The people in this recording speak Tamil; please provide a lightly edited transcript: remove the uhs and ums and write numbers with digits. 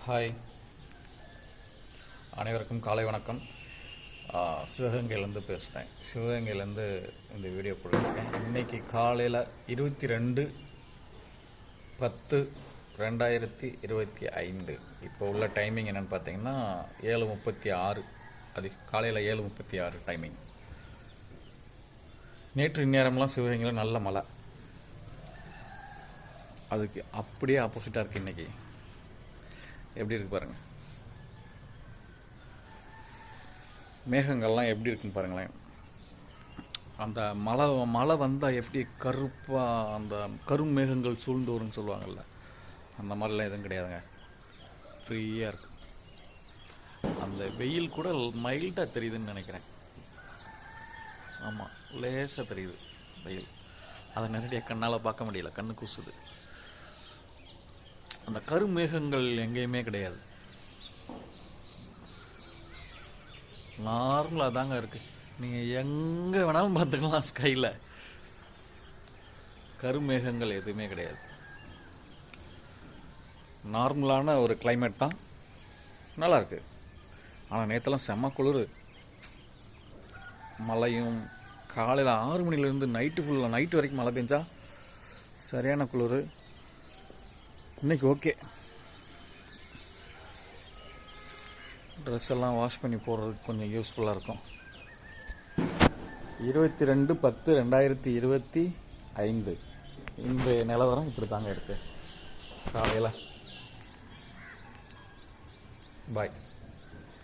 ஹாய், அனைவருக்கும் காலை வணக்கம். சிவகங்கையிலேருந்து பேசுகிறேன். சிவகங்கையிலேருந்து இந்த வீடியோ போட்டிருக்கேன். இன்றைக்கி காலையில் 22/10/2025. இப்போ உள்ள டைமிங் என்னென்னு பார்த்தீங்கன்னா 7:36. அது காலையில் 7:36 டைமிங். நேற்று இந்நேரம்லாம் சிவகங்கையில் நல்ல மழை. அதுக்கு அப்படியே ஆப்போசிட்டாக இருக்குது இன்றைக்கி. எப்படி இருக்கு பாருங்கள், மேகங்கள்லாம் எப்படி இருக்குன்னு பாருங்களேன். அந்த மழை வந்தால் எப்படி கருப்பாக அந்த கரும் மேகங்கள் சூழ்ந்து வரும்னு சொல்லுவாங்கள்ல, அந்த மாதிரிலாம் எதுவும் கிடையாதுங்க. ஃப்ரீயாக இருக்கு. அந்த வெயில் கூட மைல்டாக தெரியுதுன்னு நினைக்கிறேன். ஆமாம், லேசாக தெரியுது வெயில். அதை நேரடியாக கண்ணால் பார்க்க முடியல, கண்ணு கூசுது. அந்த கருமேகங்கள் எங்கேயுமே கிடையாது. நார்மலாக தாங்க இருக்குது. நீங்கள் எங்கே வேணாலும் பார்த்துக்கலாம். ஸ்கையில் கருமேகங்கள் எதுவுமே கிடையாது. நார்மலான ஒரு கிளைமேட் தான், நல்லாயிருக்கு. ஆனால் நேற்றெல்லாம் செம்ம குளிர். மழையும் காலையில் 6 மணிலேருந்து நைட்டு வரைக்கும் மழை பெஞ்சா சரியான குளிர். இன்னைக்கு ஓகே. ட்ரெஸ் எல்லாம் வாஷ் பண்ணி போடுறதுக்கு கொஞ்சம் யூஸ்ஃபுல்லாக இருக்கும். 22/10/2025 இன்றைய நிலவரம் இப்படி தாங்க இருக்குது காலையில். பாய்.